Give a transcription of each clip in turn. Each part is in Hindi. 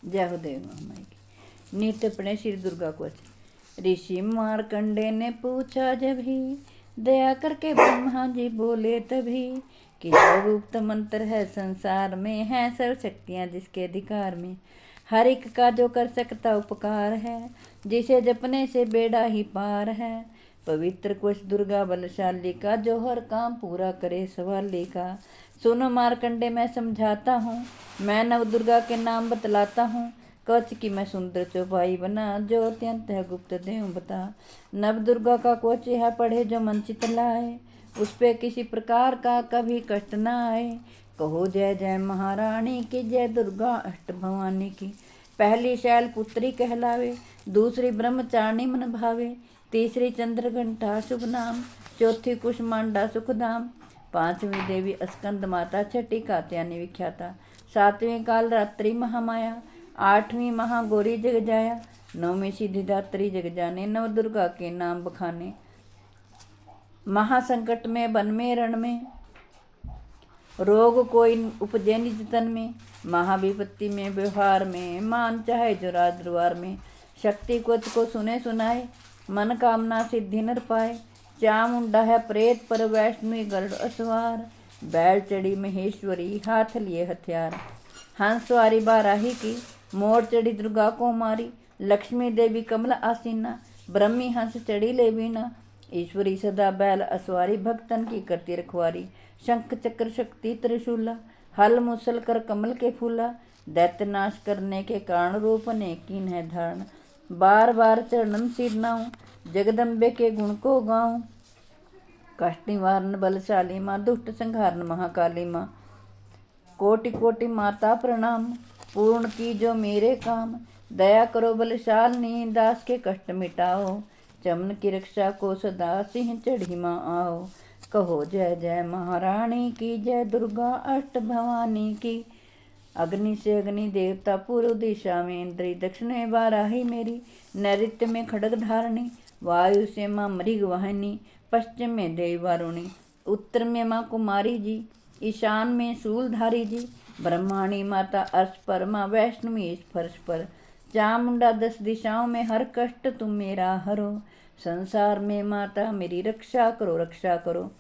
जय हो देव माई की। नित्य अपने श्री दुर्गा को। ऋषि मार्कंडे ने पूछा जब ही, दया करके ब्रह्मा जी बोले तभी, कि जो गुप्त मंत्र है संसार में, है सर्व शक्तियाँ जिसके अधिकार में। हर एक का जो कर सकता उपकार है, जिसे जपने से बेड़ा ही पार है। पवित्र कुश दुर्गा बलशाली का, जो हर काम पूरा करे सवाली का। सुनो मार्कंडे मैं समझाता हूँ, मैं नव दुर्गा के नाम बतलाता हूँ। कच की मैं सुंदर चौपाई बना, जो अत्यंत है गुप्त देव बता। नव दुर्गा का कोच है पढ़े जो मन चित लाए, उस पे किसी प्रकार का कभी कष्ट न आए। कहो जय जय महारानी की, जय दुर्गा अष्ट भवानी की। पहली शैल पुत्री कहलावे, दूसरी ब्रह्मचारिणी मन भावे, तीसरी चंद्र घंटा शुभ नाम, चौथी कुष्मांडा सुखधाम। पांचवी देवी अस्कंद माता, छठी कात्यायनी विख्याता, सातवीं काल रात्रि महामाया, आठवीं महागौरी जग जाया, नौवीं सिद्धिदात्री जग जाने, नव दुर्गा के नाम बखाने। महासंकट में वन में रण में, रोग कोई उपजे निज तन में, महाविपत्ति में व्यवहार में, मान चाहे जो राज दरबार में। शक्ति कुछ को सुने सुनाए, मन कामना सिद्धि नर पाए। चामुंडा है प्रेत पर वैष्णवी गरुड़ असवार, बैल चढ़ी महेश्वरी हाथ लिए हथियार। हंस सवारी बाराही की, मोर चढ़ी दुर्गा को मारी, लक्ष्मी देवी कमल आसीना, ब्रह्मी हंस चढ़ी ले बीना। ईश्वरी सदा बैल असवारी, भक्तन की करती रखवारी। शंख चक्र शक्ति त्रिशूला, हल मुसल कर कमल के फूला। दैत्य नाश करने के कारण रूप ने कीन है धारण। बार बार चरणन सिरनाऊं, जगदम्बे के गुण को गाऊं। कष्ट निवारण बलशाली माँ, दुष्ट संहारण महाकाली माँ। कोटि कोटि माता प्रणाम, पूर्ण की जो मेरे काम। दया करो बलशालिनी, दास के कष्ट मिटाओ। चमन की रक्षा को सदा सिंह चढ़ी माँ आओ। कहो जय जय महारानी की, जय दुर्गा अष्ट भवानी की। अग्नि से अग्नि देवता, पूर्व दिशा में इंद्री, दक्षिण में बाराही मेरी, नैऋत्य में खड्ग धारणी, वायु से माँ मृग वाहिनी, पश्चिम में देवी वारुणी, उत्तर में माँ कुमारी जी, ईशान में शूलधारी जी। ब्रह्माणी माता अर्श पर, माँ वैष्णवी स्पर्श पर। चामुंडा 10 दिशाओं में, हर कष्ट तुम मेरा हरो। संसार में माता मेरी रक्षा करो रक्षा करो।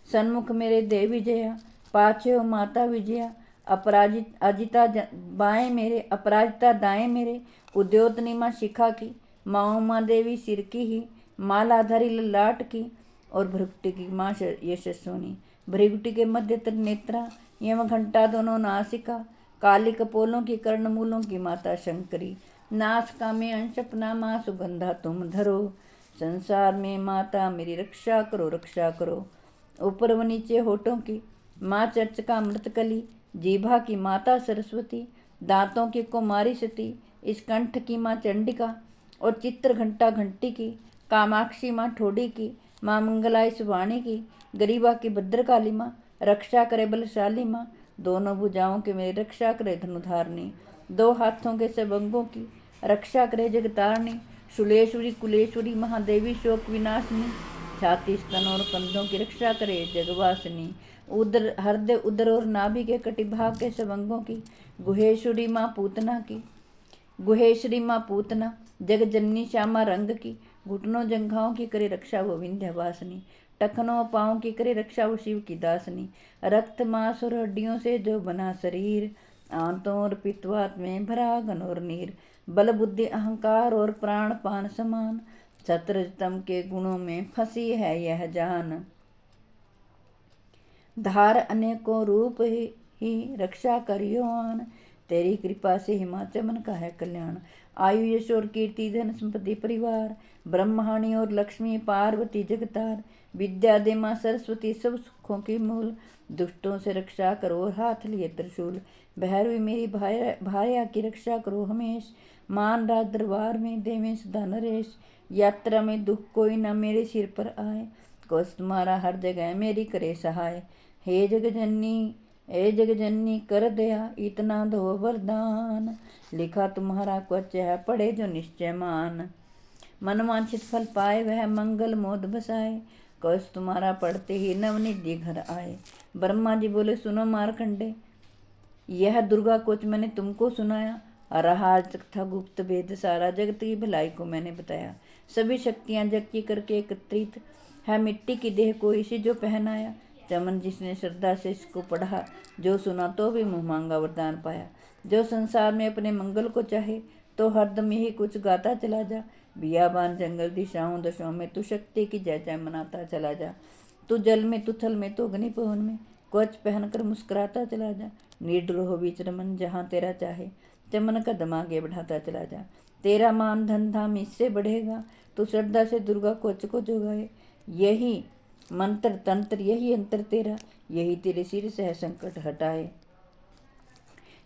सन्मुख मेरे देवी जया, पाछे हो माता विजया। अपराजित अजिता बाएं मेरे, अपराजिता दाएं मेरे। उद्योतनी माँ शिखा की, माँ उमा देवी सिर की ही, मालाधारी ललाट की। और भृगुटी की माँ यशस्विनी, भृगुटी के मध्य त्रिनेत्रा, यम घंटा दोनों नासिका। काली कपोलों की, कर्णमूलों की माता शंकरी। नासिका में अंश अपना माँ सुगंधा तुम धरो। संसार में माता मेरी रक्षा करो रक्षा करो। ऊपर व नीचे होठों की माँ चर्चिका अमृतकली, जीभा की माता सरस्वती, दांतों की कुमारी सती, इस कंठ की माँ चंडिका। और चित्र घंटा घंटी की, कामाक्षी माँ ठोडी की, माँ मंगलाई सुवाणी की। गरीबा की भद्रकाली माँ, रक्षा करे बलशाली माँ। दोनों भुजाओं के मेरी रक्षा करे धनुधारणी, दो हाथों के सब अंगों की रक्षा करे जगतारणी। शुलेश्वरी कुलेश्वरी महादेवी शोक विनाशिनी, छाती स्तन और कंधों की रक्षा करे जगवासिनी। उदर हृदय उदर और नाभि के कटिभाग के सब अंगों की गुहेश्वरी माँ पूतना की, गुहेश्वरी माँ पूतना। जग जननी श्यामा रंग की, घुटनों जंघाओं की करे रक्षा वो विंध्यवासिनी। टखनों पाँव की करे रक्षा वो शिव की दासनी। रक्त मांस और हड्डियों से जो बना शरीर, आंतों और पित्तवात में भरा घन और नीर। बल बुद्धि अहंकार और प्राण पान समान, सत्रजतम के गुणों में फंसी है यह जान। धार अनेकों रूप ही रक्षा करियो आन, तेरी कृपा से हिमाचमन का है कल्याण। आयु यश और कीर्ति धन संपत्ति परिवार, ब्रह्माणी और लक्ष्मी पार्वती जगतार। विद्या दे माँ सरस्वती सब सुखों की मूल, दुष्टों से रक्षा करो और हाथ लिए त्रिशूल। भैरवी मेरी भार्या की रक्षा करो हमेश, मान राज दरबार में देवें सदा नरेश। यात्रा में दुख कोई न मेरे सिर पर आए, कोस तुम्हारा हर जगह मेरी करे सहाय। हे जगजननी हे जगजननी कर दया, इतना दो वरदान। लिखा तुम्हारा क्वच है पढ़े जो निश्चय मान, मनवांछित फल पाए वह मंगल मोद बसाए। कौश तुम्हारा पढ़ते ही नवनिधि घर आए। ब्रह्मा जी बोले सुनो मारकंडे, यह दुर्गा कोच मैंने तुमको सुनाया, रहा आज तक था गुप्त भेद सारा, जगत की भलाई को मैंने बताया। सभी शक्तियाँ जग की करके एकत्रित है, मिट्टी की देह को इसी जो पहनाया। चमन जिसने श्रद्धा से इसको पढ़ा, जो सुना तो भी मुँह मांगा वरदान पाया। जो संसार में अपने मंगल को चाहे, तो हरदम यही कुछ गाता चला जा। बियाबान जंगल दिशाओं दशाओं में तू शक्ति की जय जय मनाता चला जा। तू जल में, तू थल में, तो अग्नि पवन में, कवच पहनकर मुस्कुराता चला जा। निडर हो विचर मन जहाँ तेरा चाहे, चमन कदम आगे बढ़ाता चला जा। तेरा मान धन धाम इससे बढ़ेगा, तू श्रद्धा से दुर्गा कोच को जोगाए। यही मंत्र तंत्र, यही अंतर तेरा, यही तेरे सिर से है संकट हटाए।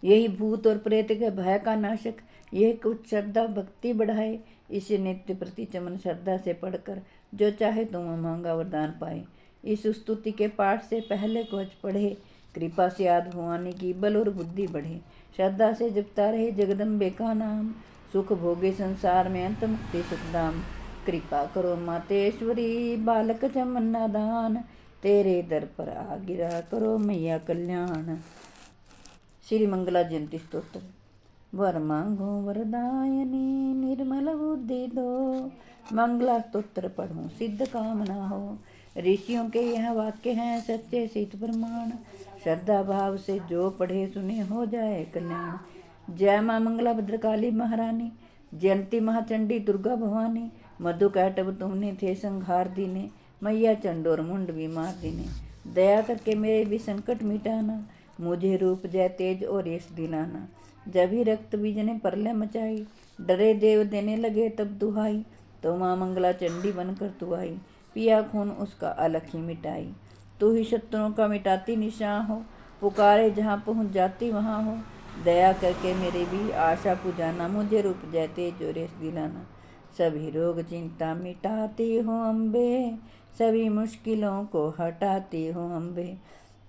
यही भूत और प्रेत के भय का नाशक, यह कुछ श्रद्धा भक्ति बढ़ाए। इसे नित्य प्रति चमन श्रद्धा से पढ़कर, जो चाहे तुम मांगा वरदान पाए। इस स्तुति के पाठ से पहले कवच पढ़े, कृपा से आद भवानी की बल और बुद्धि बढ़े। श्रद्धा से जपता रहे जगदम्बे का नाम, सुख भोगे संसार में अंत मुक्ति सुखधाम। कृपा करो मातेश्वरी बालक चमन नादान, तेरे दर पर आ गिरा करो मैया कल्याण। श्री मंगला जयंती स्तोत्र। वर मांगो वरदायनी निर्मल बुद्धि दो, मंगला स्तोत्र पढ़ो सिद्ध कामना हो। ऋषियों के यह वाक्य हैं सच्चे सिद्ध प्रमाण, श्रद्धा भाव से जो पढ़े सुने हो जाए कल्याण। जय माँ मंगला भद्रकाली महारानी, जयंती महाचंडी दुर्गा भवानी। मधु कैटव तुमने थे संहार दीने, मैया चंडोर मुंड भी मार दीने। दया करके मेरे भी संकट मिटाना, मुझे रूप जय तेज और यश दिलाना। जब ही रक्त बीज ने प्रलय मचाई, डरे देव देने लगे तब दुहाई। तो माँ मंगला चंडी बनकर तू आई, पिया खून उसका अलख ही मिटाई। तू ही शत्रुओं का मिटाती निशान हो, पुकारे जहाँ पहुँच जाती वहाँ हो। दया करके मेरे भी आशा पुजाना, मुझे रूप जय तेज और यश दिलाना। सभी रोग चिंता मिटाती हो अम्बे, सभी मुश्किलों को हटाती हो अम्बे।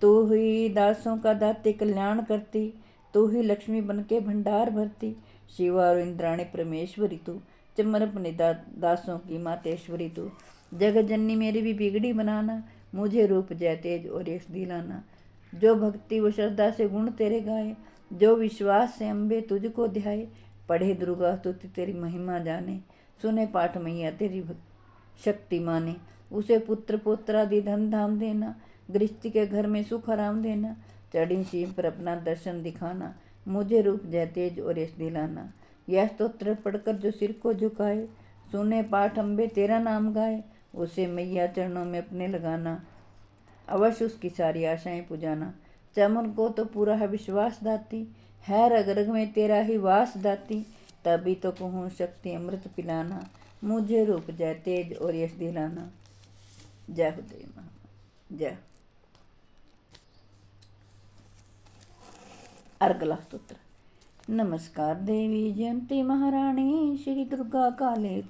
तू ही दासों का दाते कल्याण करती, तू ही लक्ष्मी बन के भंडार भरती। शिवा और इंद्राणी परमेश्वरी तू, चमर अपने दासों की मातेश्वरी तू। जगत जननी मेरी भी बिगड़ी बनाना, मुझे रूप जय तेज और यश दिलाना। जो भक्ति व श्रद्धा से गुण तेरे गाए, जो विश्वास से अम्बे तुझको ध्याए। पढ़े दुर्गा स्तुति तेरी महिमा जाने, सुने पाठ मैया तेरी शक्ति माने। उसे पुत्र पोत्रादि धन धाम देना, गृहस्थी के घर में सुख आराम देना। चढ़ी सीम पर अपना दर्शन दिखाना, मुझे रूप जय तेज और यश दिलाना। यह स्तोत्र पढ़कर जो सिर को झुकाए, सुने पाठ अम्बे तेरा नाम गाए। उसे मैया चरणों में अपने लगाना, अवश्य उसकी सारी आशाएं पुजाना। चमन को तो पूरा है विश्वास दाती, है रग रग में तेरा ही वास दाती। तभी तो कहूँ शक्ति अमृत पिलाना, मुझे रूप जय तेज और यश दिलाना। जय हो देवी माँ, जय। अर्गला स्तोत्र। नमस्कार देवी जयंती महारानी, श्री दुर्गा काले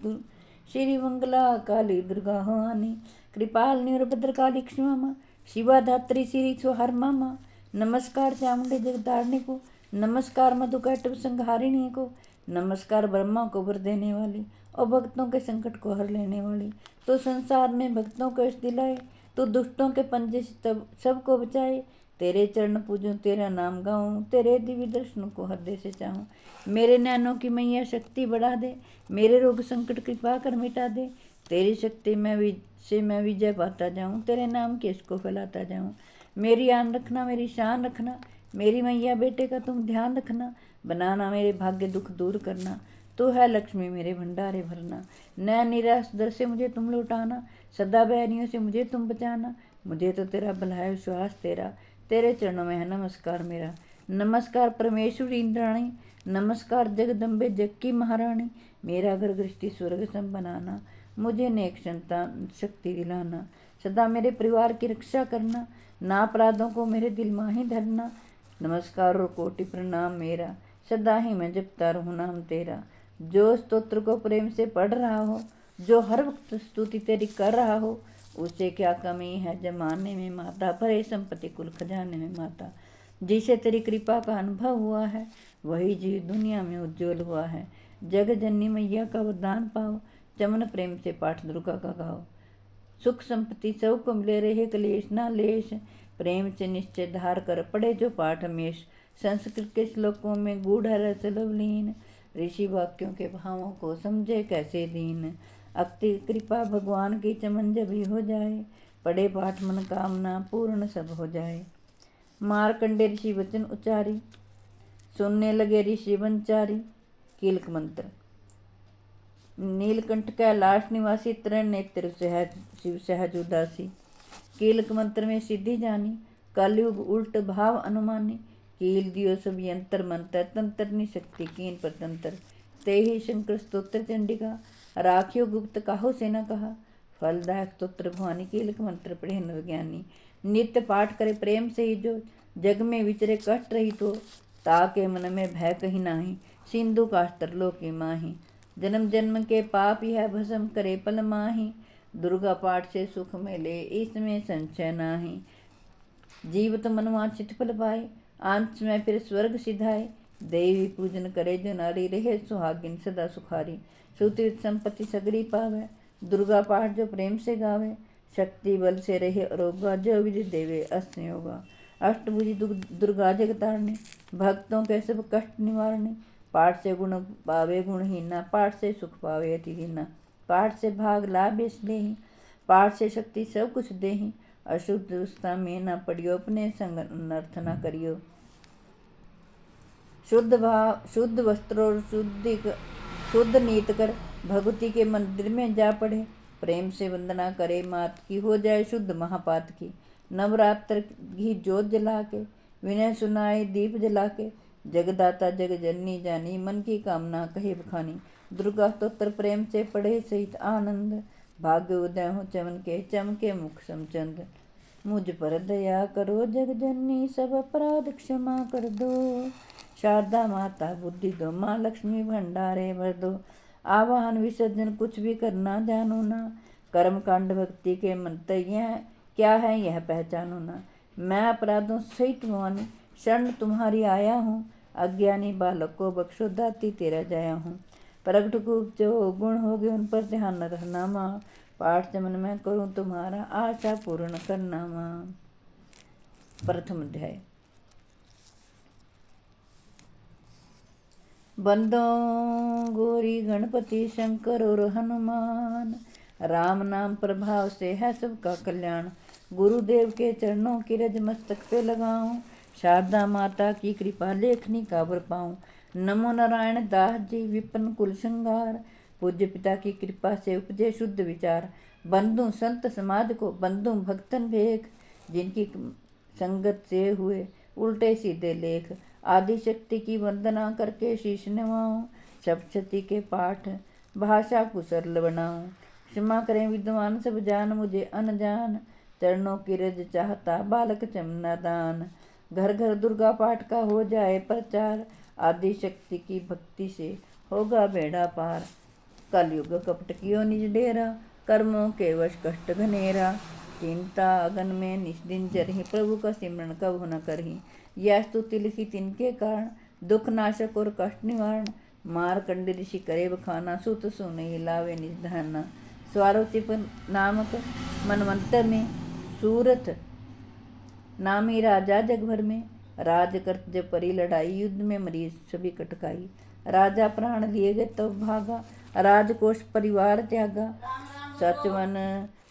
श्री मंगला काली दुर्गा भवानी। कृपाल भद्रकाली क्षमा, शिवा धात्री श्री सुहार मामा। नमस्कार चामुंडे जगदारणी को, नमस्कार मधुकैटभ संहारिणी को। नमस्कार ब्रह्मा को वर देने वाली और भक्तों के संकट को हर लेने वाली। तो संसार में भक्तों को यश दिलाए, तो दुष्टों के पंजे से तब सबको बचाए। तेरे चरण पूजूं तेरा नाम गाऊं, तेरे दिव्य दर्शनों को हृदय से चाहूं। मेरे नैनों की मैया शक्ति बढ़ा दे, मेरे रोग संकट कृपा कर मिटा दे। तेरी शक्ति मैं विजय पाता जाऊं, तेरे नाम के इसको फैलाता जाऊं। मेरी आन रखना, मेरी शान रखना, मेरी मैया बेटे का तुम ध्यान रखना। बनाना मेरे भाग्य दुख दूर करना, तू है लक्ष्मी मेरे भंडारे भरना। नैन निराश दर से मुझे तुम लौटाना, सदा बैरियों से मुझे तुम बचाना। मुझे तो तेरा भला है विश्वास तेरा, तेरे चरणों में है नमस्कार मेरा। नमस्कार परमेश्वरी इंद्राणी, नमस्कार जगदम्बे जग की महारानी। मेरा घर गृहस्थी स्वर्ग सम बनाना, मुझे नेक संतान शक्ति दिलाना। सदा मेरे परिवार की रक्षा करना, ना अपराधों को मेरे दिल में ही धरना। नमस्कार और कोटि प्रणाम मेरा, सदा ही मैं जपता रहूँ नाम तेरा। जो स्तोत्र को प्रेम से पढ़ रहा हो, जो हर वक्त स्तुति तेरी कर रहा हो, उसे क्या कमी है जमाने में माता, भरे संपत्ति कुल खजाने में माता। जिसे तेरी कृपा का अनुभव हुआ है, वही जीव दुनिया में उज्जवल हुआ है। जग जननी मैया का वरदान पाओ, चमन प्रेम से पाठ दुर्गा का गाओ। सुख संपत्ति सब को मिले रहे, कलेश ना लेश, प्रेम से निश्चय धार कर पढ़े जो पाठ हमेश। संस्कृत के श्लोकों में गूढ़ रस लवलीन, ऋषि वाक्यों के भावों को समझे कैसे दीन। अति कृपा भगवान की चमन जब ही हो जाए, पढ़े पाठ मन कामना पूर्ण सब हो जाए। मारकंडे ऋषि वचन उच्चारी, सुनने लगे ऋषि वंचारी। कीलक मंत्र। नीलकंठ कैलाश निवासी, तरण नेत्र शिव सहज उदासी। कीलक मंत्र में सिद्धि जानी, कलयुग उल्ट भाव अनुमानी। कील दियो सब यंत्र मंत्र, तंत्र निशक्ति कीन परतंत्र। ते ही शंकर स्तोत्र चंडिका, राखियो गुप्त काहो से न कहा। फलदायक स्तोत्र भवानी, कीलक मंत्र पढ़े नवज्ञानी। नित्य पाठ करे प्रेम से ही जो, जग में विचरे कष्ट रही तो। ताके मन में भय कहीं नाही, सिंधु कास्तर लोकी माही। जन्म जन्म के पाप यह भस्म करे पल माही। दुर्गा पाठ से सुख मिले इसमें संशय नाही। जीवत मनवांछित फल पाए, अंत में फिर स्वर्ग सिधाए। देवी पूजन करे जो नारी, रहे सुहागिन सदा सुखारी। सुतीर्थ संपत्ति सगड़ी पावे, दुर्गा पाठ जो प्रेम से गावे। शक्ति बल से रहे अरोगा, जो विधि देवे असंयोगा। अष्टभुजी दुर्गा जगतारणी, भक्तों के सब कष्ट निवारणी। पाठ से गुण पावे गुणहीना, पाठ से सुख पावे अतिहीना। पाठ से भाग लाभ इसलिए, पाठ से शक्ति सब कुछ देही। अशुद्ध अवस्था में न पड़ियो, अपने संग अनर्थ न करियो। शुद्ध भाव शुद्ध वस्त्र और शुद्ध नीत कर, भगवती के मंदिर में जा पड़े। प्रेम से वंदना करे मात की, हो जाए शुद्ध महापात की। नवरात्र घी जोत जला के, विनय सुनाए दीप जला के। जगदाता जग जननी जानी, मन की कामना कहे बखानी। दुर्गा स्तोत्र प्रेम से पढ़े सहित आनंद, भाग्य उदय हो चमन के, चमके मुख समचंद। मुझ पर दया करो जग जननी, सब अपराध क्षमा कर दो। शारदा माता बुद्धि दो, माँ लक्ष्मी भंडारे भर दो। आवाहन विसर्जन कुछ भी करना जानो ना, कर्म कांड भक्ति के मंत्र यह क्या है यह पहचानो ना। मैं अपराधों सहित भवानी, शरण तुम्हारी आया हूँ। अज्ञानी बालक को बख्शो, दाती तेरा जाया हूँ। प्रगट रूप जो गुण हो गए उन पर ध्यान न रहना माँ। पाठ से मन में करूँ तुम्हारा, आशा पूर्ण करना माँ। प्रथम अध्याय। बंदों गौरी गणपति शंकर और हनुमान, राम नाम प्रभाव से है सबका कल्याण। गुरुदेव के चरणों की रज मस्तक पे लगाऊं, शारदा माता की कृपा लेखनी काबर पाऊं। नमो नारायण दास जी विपन कुल श्रृंगार, पूज्य पिता की कृपा से उपजे शुद्ध विचार। बंधु संत समाज को बंधु भक्तन भेख, जिनकी संगत से हुए उल्टे सीधे लेख। आदि शक्ति की वंदना करके शीश नवाऊं, सप्तशती के पाठ भाषा को सरल बनाऊं। क्षमा करें विद्वान सब जान मुझे अनजान, चरणों की रज चाहता बालक चमना दान। घर घर दुर्गा पाठ का हो जाए प्रचार, आदि शक्ति की भक्ति से होगा बेड़ा पार। कलयुग कपट कियो निज डेरा, कर्मों के वश कष्ट घनेरा। चिंता अगन में निज दिन जरही, प्रभु का सिमरन कब न करही। यह स्तुति लिखी तिनके कारण, दुख नाशक और कष्ट निवारण। मारकंड ऋषि करे बखाना, सुत सुनहि लावे निज धाना। स्वारोचिप नामक मनवंतर में, सूरत नामी राजा जग भर में। राज करत जब परी लड़ाई, युद्ध में मरी सभी कटकाई। राजा प्राण लिए गए तब भागा, राजकोष परिवार त्यागा। सचवन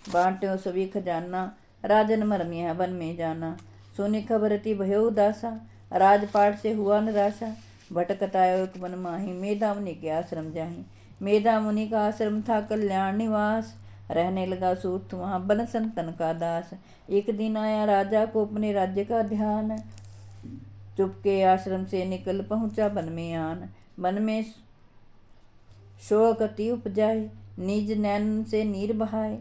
बांट्यो सभी खजाना, राजन मरम यह वन में जाना। सुनी खबर थी भयो उदासा, राजपाट से हुआ निराशा। भटकत आयो एक मन माही, मेधा मुनि के आश्रम जाही। मेधा मुनि का आश्रम था कल्याण निवास, रहने लगा सूत वहाँ बन संतन का दास। एक दिन आया राजा को अपने राज्य का ध्यान, चुपके आश्रम से निकल पहुँचा वन में आन। मन में शोक अति उपजाए, निज नैन से नीर बहाए।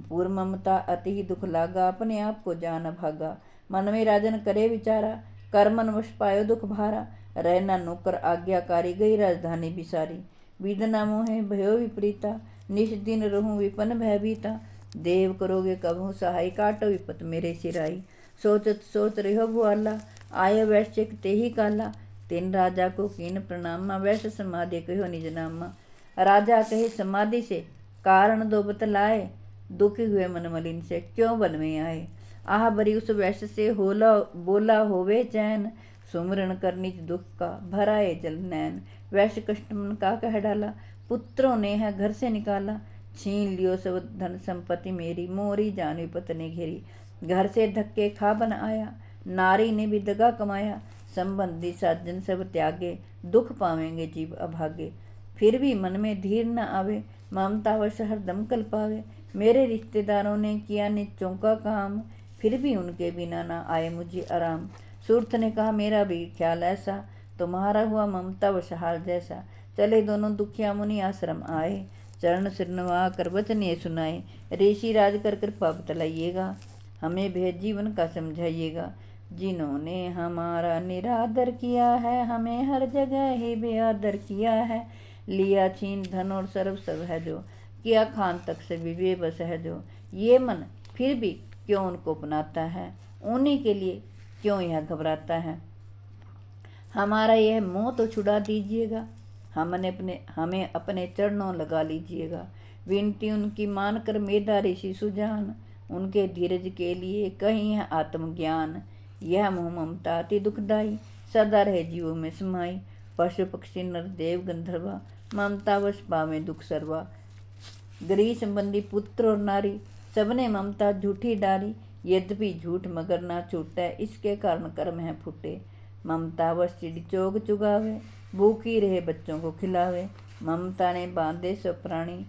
पूर्व ममता अति ही दुख लागा, अपने आप को जान भागा। मन में राजन करे विचारा, कर्मन वश पायो दुख भारा। रहना नौकर आज्ञाकारी, गई राजधानी बिसारी। विदना मोहे भयो विपरीता, निश दिन रहूं विपन भयभीता। देव करोगे कबहु सहाय, काटो विपत मेरे सिराई। सोचत सोच रहो भुआला, आय वैश्य ते ही काला। तिन राजा को कीन प्रणामा, वैश्य समाधि कहो निज नामा। राजा कहे समाधि से कारण दो बतलाए, दुखी हुए मन मलिन से क्यों वन में आए। आह बरी उस वैश्य से होला बोला होवे चैन, सुमरन कर निज दुख का, भराए जल नैन। वैश्य कष्ट मन का कह डाला, पुत्रों ने है घर से निकाला। छीन लियो सब धन संपत्ति मेरी, मोरी जान विपत ने घेरी। घर से धक्के खा बन आया, नारी ने भी दगा कमाया। संबंधी साजन सब त्यागे, दुख पावेंगे जीव अभागे। फिर भी मन में धीर न आवे, ममतावश हरदम कल पावे। मेरे रिश्तेदारों ने किया निच्चों का काम, फिर भी उनके बिना ना आए मुझे आराम। सूरत ने कहा मेरा भी ख्याल ऐसा, तुम्हारा हुआ ममतावश हाल जैसा। चले दोनों दुखिया मुनि आश्रम आए, चरण सिर नवा कर वचन ये सुनाए। ऋषि राज कर कृपा बतलाइएगा, हमें भेद जीवन का समझाइएगा। जिन्होंने हमारा निरादर किया है, हमें हर जगह ही बेआदर किया है। लिया छीन धन और सर्व सब है जो, किया खान तक से भी बेबस है जो। ये मन फिर भी क्यों उनको अपनाता है, उन्हीं के लिए क्यों यह घबराता है। हमारा यह मोह तो छुड़ा दीजिएगा, हमें अपने चरणों लगा लीजिएगा। विनती उनकी मानकर मेधा ऋषि सुजान, उनके धीरज के लिए कहीं है आत्मज्ञान। यह मोह ममता अति दुखदाई, सदा रहे जीवों में समाई। पशु पक्षी नर देव गंधर्वा, ममतावश पावे दुख सर्वा। गृह संबंधी पुत्र और नारी, सबने ममता झूठी डारी। यद्यपि झूठ मगर ना छूटे, इसके कारण कर्म है फूटे। ममतावश चिड़ी चोग चुगावे, भूखी रहे बच्चों को खिलावे। ममता ने बांधे सब प्राणी,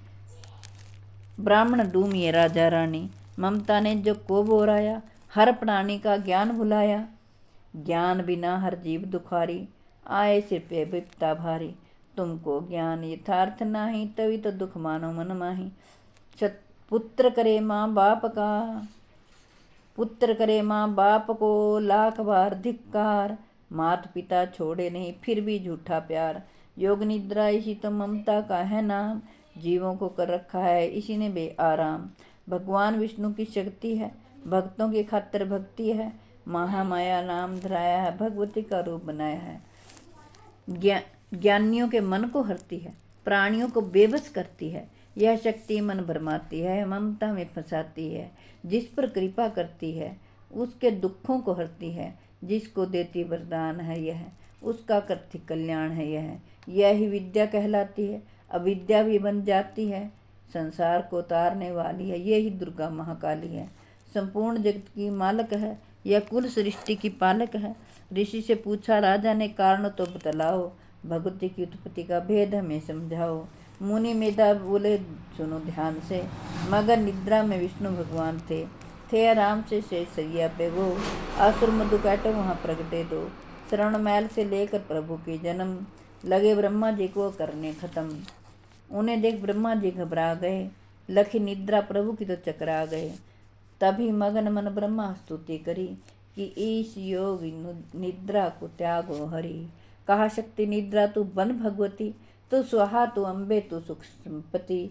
ब्राह्मण डूमिए राजा रानी। ममता ने जो को बोराया, हर प्राणी का ज्ञान भुलाया। ज्ञान बिना हर जीव दुखारी, आए सिर पे विपता भारी। तुमको ज्ञान यथार्थ नाही, तभी तो दुख मानो मन माही। पुत्र करे माँ बाप का, पुत्र करे माँ बाप को लाख बार धिक्कार। मात पिता छोड़े नहीं फिर भी झूठा प्यार। योग निद्रा इसी तो ममता का है नाम, जीवों को कर रखा है इसी ने बेआराम। भगवान विष्णु की शक्ति है, भक्तों की खातिर भक्ति है। महामाया नाम धराया है, भगवती का रूप बनाया है। ज्ञानियों के मन को हरती है, प्राणियों को बेबस करती है। यह शक्ति मन भरमाती है, ममता में फंसाती है। जिस पर कृपा करती है, उसके दुखों को हरती है। जिसको देती वरदान है यह, उसका करती कल्याण है यह। यही विद्या कहलाती है, अविद्या भी बन जाती है। संसार को तारने वाली है, यही दुर्गा महाकाली है। संपूर्ण जगत की मालक है, यह कुल सृष्टि की पालक है। ऋषि से पूछा राजा ने, कारण तो बतलाओ, भगवती की उत्पत्ति का भेद हमें समझाओ। मुनि मेधा बोले, सुनो ध्यान से। मगर निद्रा में विष्णु भगवान थे आराम से शेष सैया पे वो। असुर मधु काटे वहाँ प्रगटे दो, शरण मैल से लेकर प्रभु के जन्म। लगे ब्रह्मा जी को करने खत्म, उन्हें देख ब्रह्मा जी घबरा गए। लखी निद्रा प्रभु की तो चकरा गए। तभी मगन मन ब्रह्मा स्तुति करी, कि ईश योग निद्रा को त्यागो हरि। कहा शक्ति निद्रा तू बन भगवती, तू स्वाहा तू अम्बे तू सुख संपत्ति।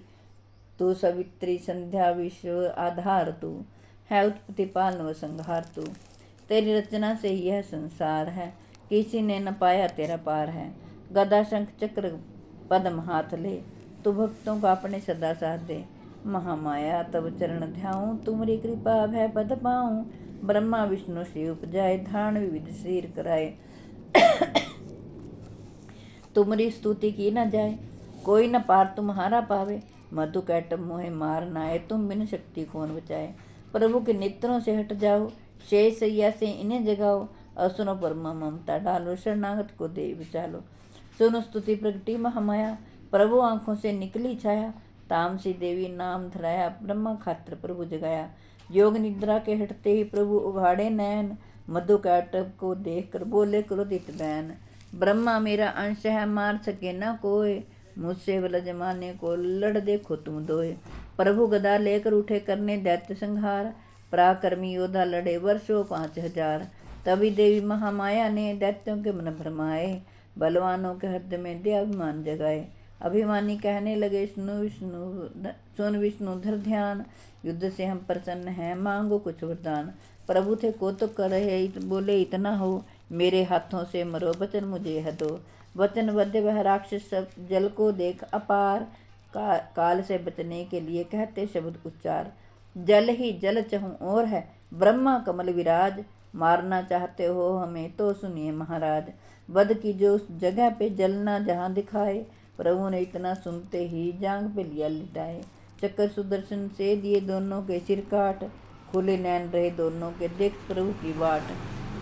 तू सवित्री संध्या विश्व आधार, तू है उत्पत्ति पालन व संहार। तू तेरी रचना से यह संसार है, किसी ने न पाया तेरा पार है। गदा शंख चक्र पद्म हाथ ले, तू भक्तों का अपने सदा साथ दे। महामाया तब चरण ध्याऊं, तुम्हारी कृपा भय पद पाऊं। ब्रह्मा विष्णु शिव उपजाए, धारण विविध शरीर कराए। तुम्हारी स्तुति की न जाए, कोई न पार तुम्हारा पावे। मधु कैटम मोहे मार नाए, तुम बिन शक्ति कौन बचाए। प्रभु के नेत्रों से हट जाओ, शेष सैया से इन्हें जगाओ। असुरों पर ममता डालो, शरणागत को दे बचालो। सुनो स्तुति प्रगटी महामाया, प्रभु आंखों से निकली छाया। तामसी देवी नाम धराया, ब्रह्मा खातिर प्रभु जगाया। योग निद्रा के हटते ही प्रभु उघाड़े नैन, मधु कैटभ को देख कर बोले क्रोधित बैन। ब्रह्मा मेरा अंश है, मार सके न कोई, मुझसे भला जमाने को लड़ देखो तुम दोए। प्रभु गदा लेकर उठे करने दैत्य संहार, पराक्रमी योद्धा लड़े वर्षों 5000। तभी देवी महामाया ने दैत्यों के मन भरमाए, बलवानों के हृदय में दे अभिमान जगाए। अभिमानी कहने लगे, सुन विष्णु धर ध्यान, युद्ध से हम प्रसन्न हैं, मांगो कुछ वरदान। प्रभु थे कौतुक कर रहे, बोले इतना हो, मेरे हाथों से मरो, वचन मुझे यह दो। वचनबद्ध वह राक्षस सब जल को देख अपार, काल से बचने के लिए कहते शब्द उच्चार। जल ही जल चहूँ और है, ब्रह्मा कमल विराज, मारना चाहते हो हमें तो सुनिए महाराज, वध की जो उस जगह पे जलना जहाँ दिखाए, प्रभु ने इतना सुनते ही जांग पे लिया लिटाए। चक्कर सुदर्शन से दिए दोनों के सिर काट, खुले नैन रहे दोनों के देख प्रभु की बाट।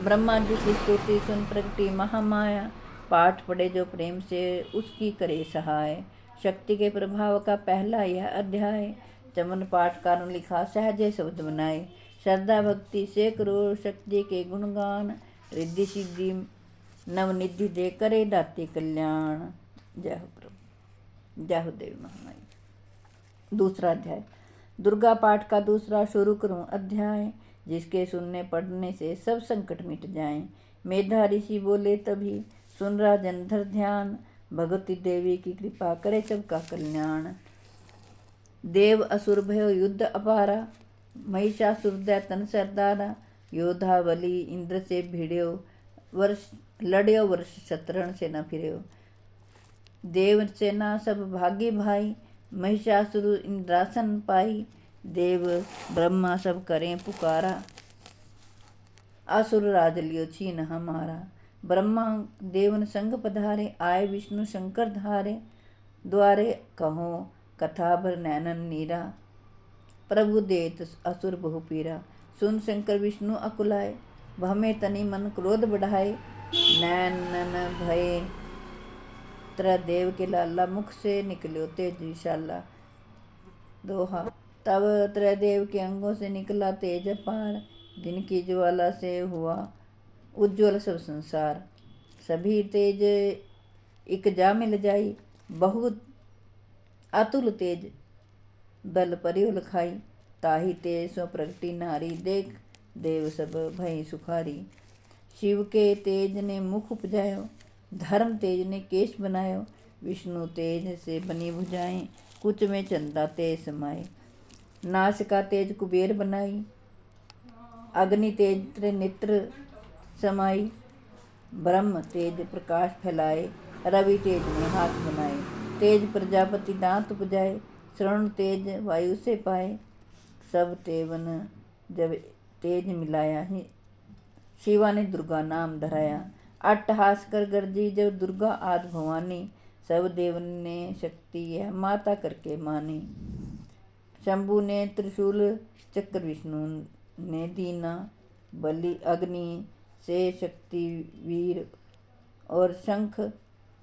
ब्रह्मा जी की स्तुति सुन प्रगटी महामाया, पाठ पढ़े जो प्रेम से उसकी करे सहाय। शक्ति के प्रभाव का पहला यह अध्याय, चमन पाठ कारण लिखा सहजे शब्द बनाए। श्रद्धा भक्ति से करो शक्ति के गुणगान, रिद्धि सिद्धि नवनिधि दे करे दाते कल्याण। जय हो प्रभु, जय हो देवी महामाई। दूसरा अध्याय, दुर्गा पाठ का दूसरा शुरू करूं अध्याय, जिसके सुनने पढ़ने से सब संकट मिट जाएं। मेधा ऋषि बोले तभी सुन राजन धर ध्यान, भगवती देवी की कृपा करे सबका कल्याण। देव असुर भयो युद्ध अपारा, महिषासुर दैतन सरदारा। योधा बलि इंद्र से भिड़्यो, वर्ष लड़्यो वर्ष शतरण से न फिर्यो। देव सेना सब भागी भाई, महिषासुर इंद्रासन पाई। देव ब्रह्मा सब करें पुकारा, असुर राज लियो छीन हमारा। ब्रह्मा देवन संग पधारे, आए विष्णु शंकर धारे। द्वारे कहो कथा भर नैनन नीरा, प्रभु देत असुर बहु पीरा। सुन शंकर विष्णु अकुलाए, भमे तनि मन क्रोध बढ़ाए। नैनन भये त्रदेव के लाला, मुख से निकलो तेज विशाला। दोहा, तब त्रदेव के अंगों से निकला तेज अपार, जिनकी ज्वाला से हुआ उज्ज्वल सब संसार। सभी तेज एक जा मिल जाई, बहुत अतुल तेज बल परियो खाई। ताही तेज सो प्रगटी नारी, देख देव सब भई सुखारी। शिव के तेज ने मुख उपजायो, धर्म तेज ने केश बनायो। विष्णु तेज से बनी भुजाएं, कुच में चंदा तेज समाए। नाश का तेज कुबेर बनाई, अग्नि तेज त्रिनेत्र समाई। ब्रह्म तेज प्रकाश फैलाए, रवि तेज ने हाथ बनाए। तेज प्रजापति दांत उपजाए, श्रवण तेज वायु से पाए। सब तेवन जब तेज मिलाया ही, शिवा ने दुर्गा नाम धराया। अट्टहास कर गर्जी जब दुर्गा आदि भवानी, सब देवन ने शक्ति यह माता करके मानी। शंभु ने त्रिशूल चक्र, विष्णु ने दीना। बलि अग्नि से शक्ति वीर, और शंख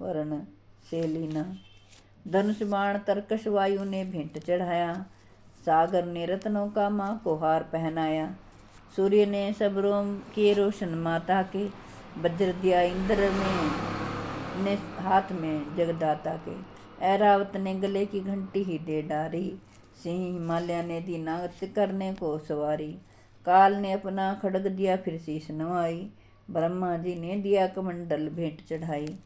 वर्ण से लीना। धनुष बाण तरकश वायु ने भेंट चढ़ाया, सागर ने रत्नों का माँ को हार पहनाया। सूर्य ने सब रोम किए रोशन माता के, वज्र दिया इंद्र ने हाथ में जगदाता के। ऐरावत ने गले की घंटी ही दे डारी, सिंह हिमालय ने दी नाच करने को सवारी। काल ने अपना खड्ग दिया फिर शीश नवाई, ब्रह्मा जी ने दिया कमंडल भेंट चढ़ाई।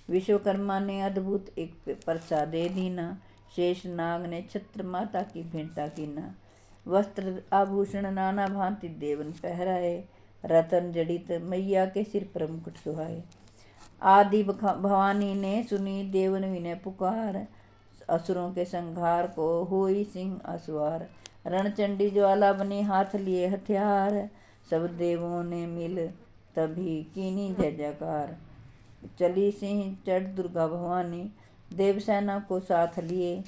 विश्वकर्मा ने अद्भुत एक परसा दे दीना, शेष नाग ने छत्र माता की भेंटा कीना। वस्त्र आभूषण नाना भांति देवन पहराए, रतन जड़ित मैया के सिर पर मुकुट सुहाए। आदि भवानी ने सुनी देवन विनय पुकार, असुरों के संहार को हुई सिंह असवार। रणचंडी ज्वाला बने हाथ लिए हथियार, सब देवों ने मिल तभी कीनी जय जयकार। चली सिंह चढ़ दुर्गा भवानी, देवसेना को साथ लिए।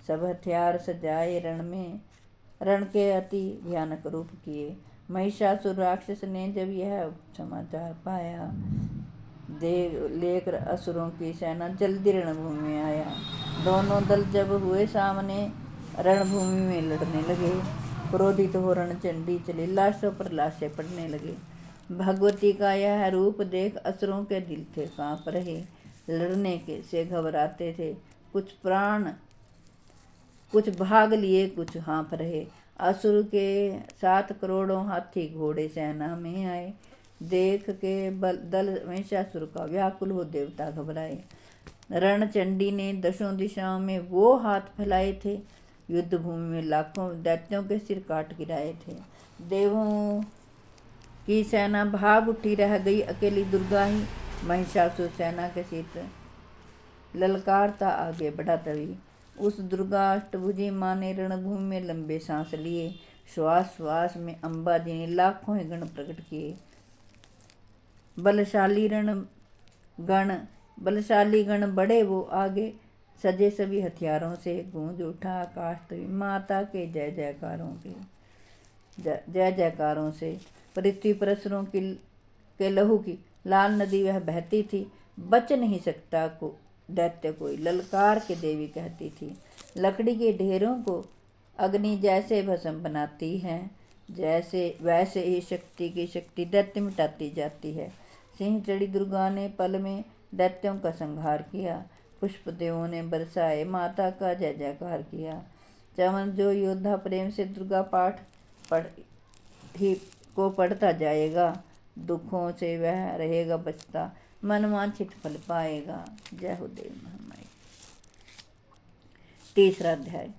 सब हथियार सजाए रण में, रण के अति भयानक रूप किए। महिषासुर राक्षस ने जब यह समाचार पाया, देव लेकर असुरों की सेना जल्दी रणभूमि में आया। दोनों दल जब हुए सामने, रणभूमि में लड़ने लगे। क्रोधित हो रणचंडी चली, लाशों पर लाशें पड़ने लगे। भगवती का यह रूप देख असुरों के दिल थे कांप रहे, लड़ने के से घबराते थे। कुछ भाग लिए, कुछ हाँफ रहे। असुर के 7 करोड़ों हाथी घोड़े सेना में आए। देख के दल महिषासुर का व्याकुल हो देवता घबराए। रणचंडी ने 10 दिशाओं में वो हाथ फैलाए थे, युद्ध भूमि में लाखों दैत्यों के सिर काट गिराए थे। देवों की सेना भाग उठी, रह गई अकेली दुर्गा ही। महिषासुर सेना के सिर ललकारता आगे बढ़ा तभी। उस दुर्गा अष्टभुजी माँ ने रणभूमि में लंबे सांस लिए, श्वास श्वास में अम्बा जी ने लाखों ही गण प्रकट किए। बलशाली गण बढ़े वो आगे, सजे सभी हथियारों से, गूंज उठा आकाश तभी माता के जय जयकारों से। पृथ्वी पर असुरों के लहू की लाल नदी वह बहती थी, बच नहीं सकता को दैत्य कोई, ललकार के देवी कहती थी। लकड़ी के ढेरों को अग्नि जैसे भस्म बनाती है, वैसे ही शक्ति की शक्ति दैत्य मिटाती जाती है। सिंह चढ़ी दुर्गा ने पल में दैत्यों का संहार किया, पुष्पदेवों ने बरसाए माता का जय जयकार किया। चवन जो योद्धा प्रेम से दुर्गा पाठ पढ़ता जाएगा, दुखों से वह रहेगा बचता, मनवांछित फल पाएगा। जय हो देवी महामाई। तीसरा अध्याय।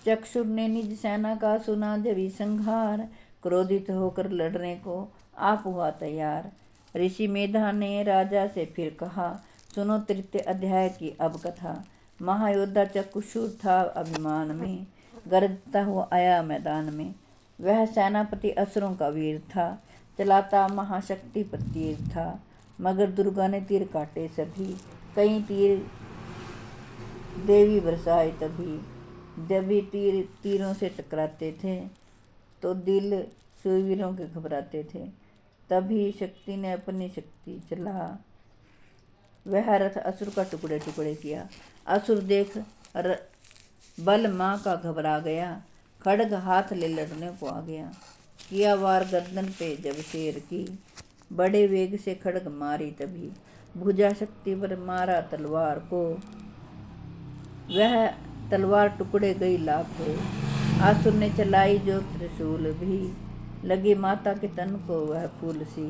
चक्षुर ने निज सेना का सुना जभी संहार, क्रोधित होकर लड़ने को आप हुआ तैयार। ऋषि मेधा ने राजा से फिर कहा, सुनो तृतीय अध्याय की अब कथा। महायोद्धा चक्षुर था अभिमान में, गरजता हुआ आया मैदान में। वह सेनापति असुरों का वीर था, चलाता महाशक्ति पर तीर था। मगर दुर्गा ने तीर काटे सभी, कई तीर देवी बरसाए तभी। जब भी तीरों से टकराते थे तो दिल सूरवीरों के घबराते थे। तभी शक्ति ने अपनी शक्ति चला, वह रथ असुर का टुकड़े टुकड़े किया। असुर देख बल माँ का घबरा गया, खड्ग हाथ ले लड़ने को आ गया। किया वार गर्दन पे जब शेर की, बड़े वेग से खड्ग मारी तभी। भुजा शक्ति पर मारा तलवार को, वह तलवार टुकड़े गई लाखों। आसुर ने चलाई जो त्रिशूल भी, लगी माता के तन को वह फूल सी।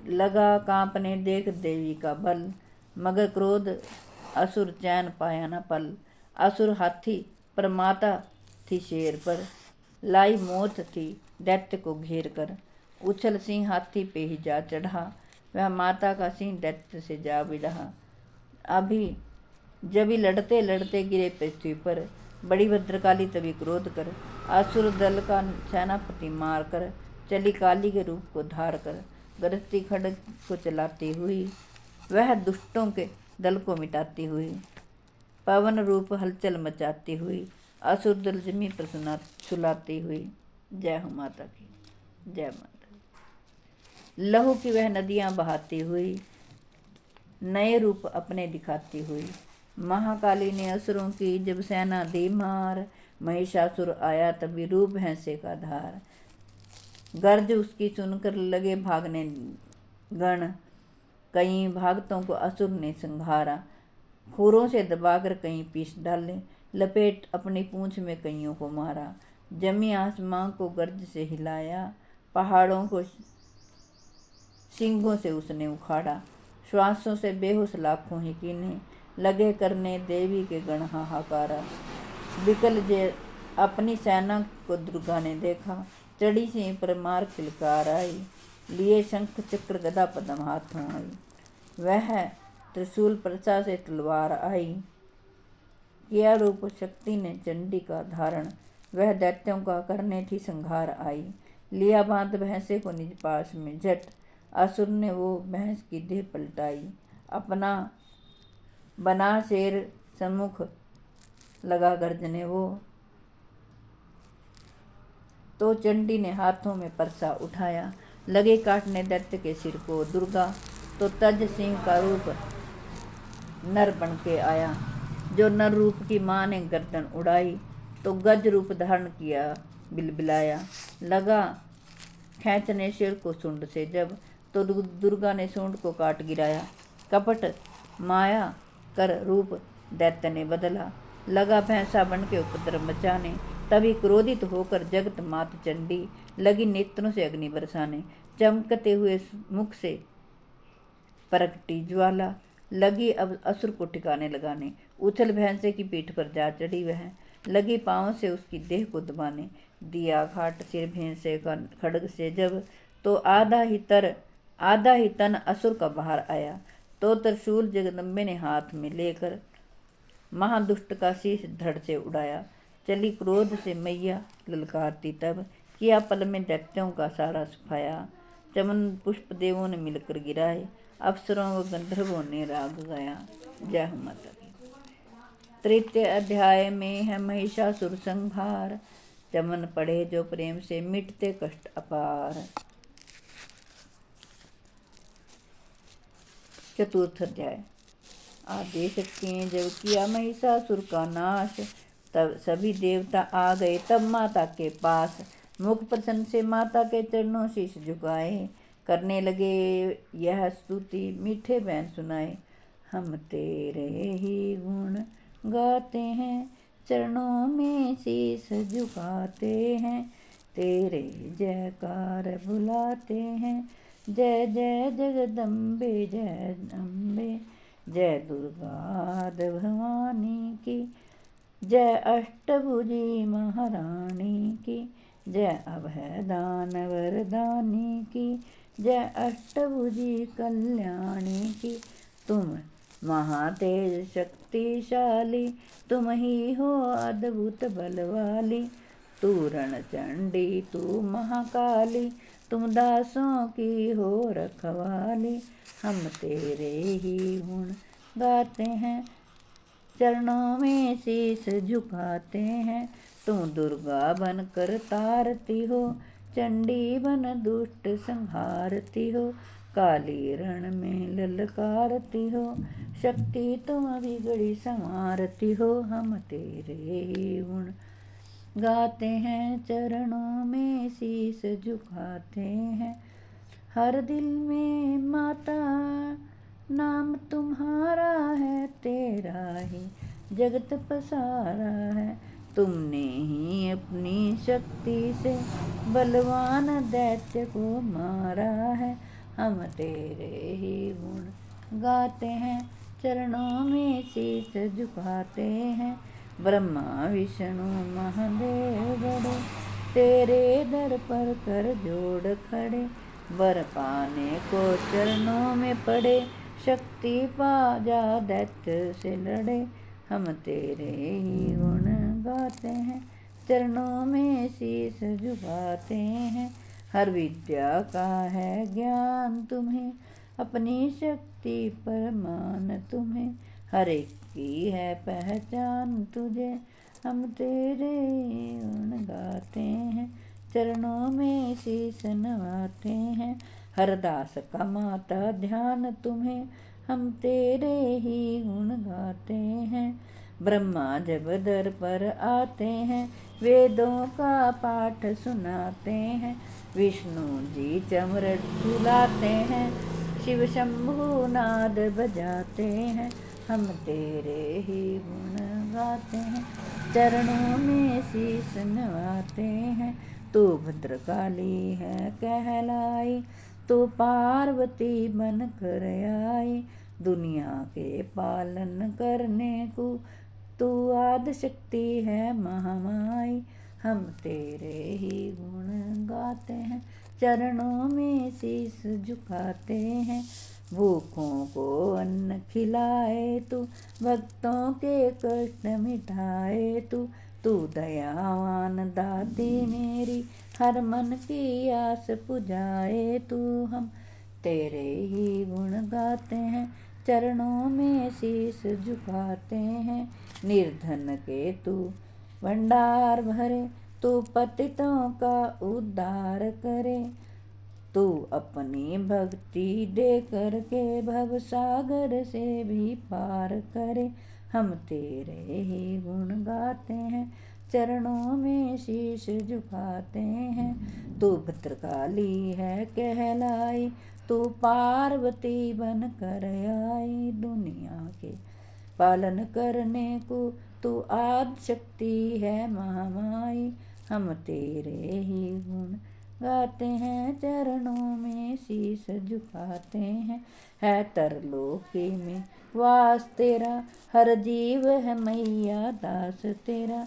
लगा कांपने देख देवी का बल, मगर क्रोध असुर चैन पाया न पल। असुर हाथी पर माता थी शेर पर, लाई मौत थी दैत्य को घेर कर। उछल सिंह हाथी पे ही जा चढ़ा, वह माता का सिंह दैत्य से जा बिढ़ा। अभी जब ही लड़ते लड़ते गिरे पृथ्वी पर, बड़ी भद्रकाली तभी क्रोध कर असुर दल का सेनापति मार कर चली काली के रूप को धार कर। गरजती खड्ग को चलाती हुई वह दुष्टों के दल को मिटाती हुई, पवन रूप हलचल मचाती हुई असुर दल जमीन पर सुलाती हुई। जय हो माता की, जय माता। लहू की वह नदियाँ बहाती हुई, नए रूप अपने दिखाती हुई। महाकाली ने असुरों की जब सेना दी मार, महिषासुर आया तभी रूप भैंसे का धार। गर्ज उसकी सुनकर लगे भागने गण, कई भागतों को असुर ने संघारा। खूरों से दबाकर कहीं पीस डाले, लपेट अपनी पूंछ में कईयों को मारा। जमी आसमां को गर्ज से हिलाया, पहाड़ों को सिंगों से उसने उखाड़ा। श्वासों से बेहोश लाखों ही कीने, लगे करने देवी के गण हाहाकारा। विकल जे अपनी सेना को दुर्गा ने देखा, चढ़ी सिंह पर मार किलकार आई। लिए शंख चक्र गदा पद्म हाथों आई, वह त्रिशूल परसा से तलवार आई। किया रूप शक्ति ने चंडी का धारण, वह दैत्यों का करने थी संहार आई। लिया बांध भैंसे को निज पास में झट, असुर ने वो भैंस की देह पलटाई। अपना बना शेर सम्मुख लगा गर्जने वो, तो चंडी ने हाथों में परसा उठाया, लगे काटने दैत्य के सिर को। दुर्गा तो तज सिंह का रूप नर बन के आया, जो नर रूप की माँ ने गर्दन उड़ाई, तो गज रूप धारण किया बिलबिलाया। लगा खींचने सिर को सूंड से जब, तो दुर्गा ने सूंड को काट गिराया। कपट माया कर रूप दैत्य ने बदला, लगा भैंसा बन के उपद्रव मचाने। तभी क्रोधित होकर जगत मात चंडी, लगी नेत्रों से अग्नि बरसाने। चमकते हुए मुख से प्रगटी ज्वाला, लगी अब असुर को ठिकाने लगाने। उछल भैंसे की पीठ पर जा चढ़ी वह, लगी पाँव से उसकी देह को दबाने। दिया घाट सिर भैंसे का खड्ग से जब, तो आधा ही तन असुर का बाहर आया। तो त्रिशूल जगदम्बे ने हाथ में लेकर महादुष्ट का शीश धड़ से उड़ाया। चली क्रोध से मैया ललकारती तब, किया पल में दैत्यों का सारा सफाया। चमन पुष्प देवों ने मिलकर गिराए, अप्सरों व गंधर्वों ने राग गाया। जय हो माता की। तृतीय अध्याय में है महिषासुर संहार, चमन पढ़े जो प्रेम से मिटते कष्ट अपार। चतुर्थ अध्याय। आदेश शक्ति जब किया महिषासुर का नाश, तब सभी देवता आ गए तब माता के पास। मुख प्रसन्न से माता के चरणों शीश झुकाए, करने लगे यह स्तुति मीठे बैन सुनाए। हम तेरे ही गुण गाते हैं, चरणों में शीश झुकाते हैं, तेरे जयकार बुलाते हैं। जय जय जगदम्बे जय अम्बे, जय दुर्गा भवानी की, जय अष्टभुजी महारानी की, जय अभयदान वरदानी की, जय अष्टभुजी कल्याणी की। तुम महातेज शक्तिशाली, तुम ही हो अद्भुत बलवाली। तू रणचंडी तू महाकाली, तुम दासों की हो रखवाली। हम तेरे ही गुण गाते हैं, चरणों में शीश झुकाते हैं। तुम दुर्गा बनकर तारती हो, चंडी बन दुष्ट संहारती हो। काली रण में ललकारती हो, शक्ति तुम बिगड़ी संवारती हो। हम तेरे ही गुण गाते हैं, चरणों में शीश झुकाते हैं। हर दिल में माता नाम तुम्हारा है, तेरा ही जगत पसारा है। तुमने ही अपनी शक्ति से बलवान दैत्य को मारा है। हम तेरे ही गुण गाते हैं, चरणों में शीश झुकाते हैं। ब्रह्मा विष्णु महादेव बड़े, तेरे दर पर कर जोड़ खड़े। वर पाने को चरणों में पड़े, शक्ति पा जा दैत्य से लड़े। हम तेरे ही गुण गाते हैं, चरणों में शीश झुकाते हैं। हर विद्या का है ज्ञान तुम्हें, अपनी शक्ति पर मान तुम्हें। हर एक की है पहचान तुझे, हम तेरे गुण गाते हैं, चरणों में शीश नवाते हैं। हर दास का माता ध्यान तुम्हें, हम तेरे ही गुण गाते हैं। ब्रह्मा जब दर पर आते हैं, वेदों का पाठ सुनाते हैं। विष्णु जी चमरट झुलाते हैं, शिव शंभु नाद बजाते हैं। हम तेरे ही गुण गाते हैं, चरणों में शीश नवाते हैं। तू भद्रकाली है कहलाई, तू पार्वती बन कर आई। दुनिया के पालन करने को तू आदि शक्ति है महामाई। हम तेरे ही गुण गाते हैं, चरणों में शीश झुकाते हैं। भूखों को अन्न खिलाए तू, भक्तों के कष्ट मिटाए तू। तू दयावान दाती मेरी, हर मन की आस पुजाए तू। हम तेरे ही गुण गाते हैं, चरणों में शीश झुकाते हैं। निर्धन के तू भंडार भरे, तू पतितों का उद्धार करे। तू अपनी भक्ति दे करके भव सागर से भी पार करे। हम तेरे ही गुण गाते हैं, चरणों में शीश झुकाते हैं। तू भद्रकाली है कहलाई, तू पार्वती बन कर आई। दुनिया के पालन करने को तू आदि शक्ति है महामाई। हम तेरे ही गुण गाते हैं, चरणों में शीश झुकाते हैं। है तरलोकी में वास तेरा, हर जीव है मैया दास तेरा।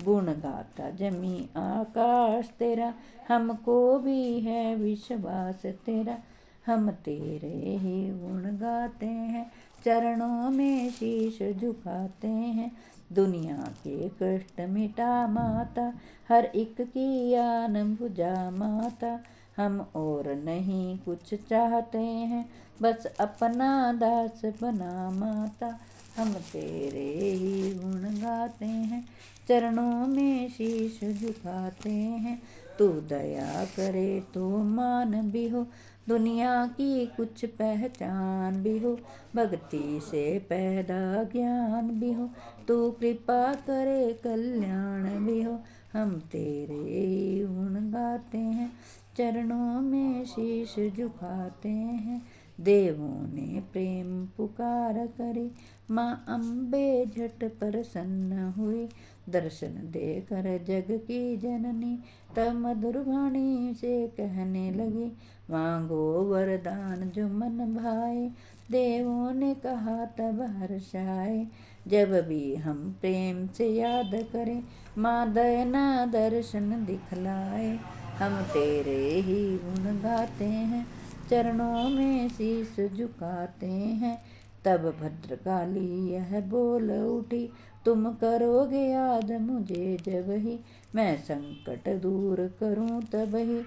गुण गाता जमी आकाश तेरा, हमको भी है विश्वास तेरा। हम तेरे ही गुण गाते हैं, चरणों में शीश झुकाते हैं। दुनिया के कष्ट मिटा माता, हर एक की आन बुझा माता। हम और नहीं कुछ चाहते हैं, बस अपना दास बना माता। हम तेरे ही गुण गाते हैं, चरणों में शीश झुकाते हैं। तू दया करे तो मान भी हो, दुनिया की कुछ पहचान भी हो। भक्ति से पैदा ज्ञान भी हो, तू कृपा करे कल्याण भी हो। हम तेरे ही गुण गाते हैं, चरणों में शीश झुकाते हैं। देवों ने प्रेम पुकार करी, माँ अम्बे झट प्रसन्न हुई। दर्शन देकर जग की जननी, तब मधुर वाणी से कहने लगी। मांगो वरदान जो मन भाए, देवों ने कहा तब हर्षाए। जब भी हम प्रेम से याद करें, माँ दयना दर्शन दिखलाए। हम तेरे ही गुण गाते हैं, चरणों में शीश झुकाते हैं। तब भद्रकाली यह बोल उठी, तुम करोगे याद मुझे जब ही, मैं संकट दूर करूं तब ही।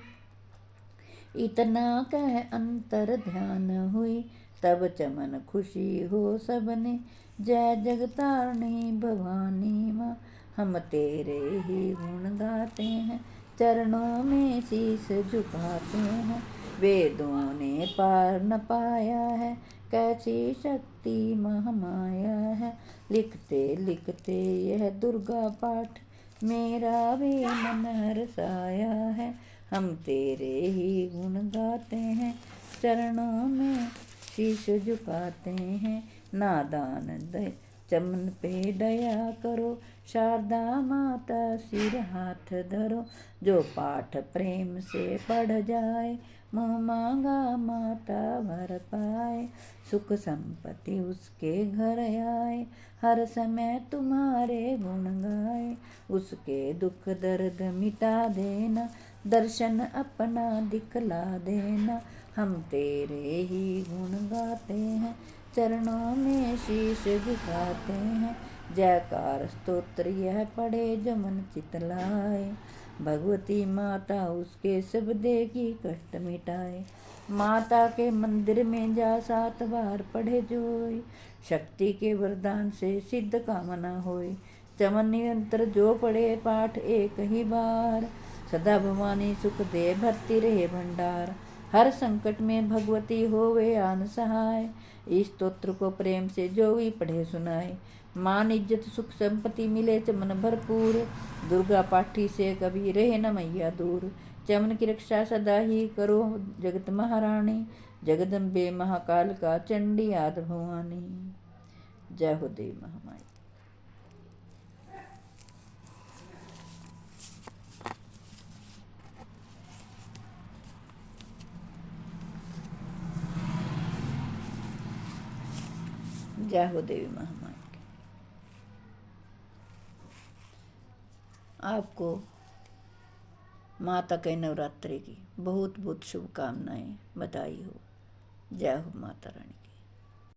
इतना कह अंतर ध्यान हुई, तब चमन खुशी हो सबने। जय जगतारणी भवानी माँ, हम तेरे ही गुण गाते हैं, चरणों में शीश झुकाते हैं। वेदों ने पार न पाया है, कैसी शक्ति महामाया है। लिखते लिखते यह दुर्गा पाठ, मेरा भी मन हर्षाया है। हम तेरे ही गुण गाते हैं, चरणों में शीश झुकाते हैं। नादान दे चमन पे दया करो, शारदा माता सिर हाथ धरो। जो पाठ प्रेम से पढ़ जाए, मुँह मांगा माता भर पाए। सुख संपत्ति उसके घर आए, हर समय तुम्हारे गुण गाए। उसके दुख दर्द मिटा देना, दर्शन अपना दिखला देना। हम तेरे ही गुण गाते हैं, चरणों में शीश झुकाते हैं। जयकार स्तोत्र यह पढ़े जो मन चितलाए, भगवती माता उसके सब देगी कष्ट मिटाए। माता के मंदिर में जा 7 बार पढ़े जोई, शक्ति के वरदान से सिद्ध कामना होई। चमन निरंतर जो पढ़े पाठ एक ही बार, सदा भवानी सुख दे भरती रहे भंडार। हर संकट में भगवती होवे आन सहाय, इस स्तोत्र को प्रेम से जो भी पढ़े सुनाए। मान इज्जत सुख संपत्ति मिले चमन भरपूर, दुर्गा पाठी से कभी रहे न मैया दूर। चमन की रक्षा सदा ही करो जगत महारानी, जगदम्बे महाकाल का चंडी आद भवानी। जय हो देवी महामाई। जय हो देवी महामाई। आपको माता के नवरात्रि की बहुत बहुत शुभकामनाएं, बधाई हो। जय हो माता रानी की।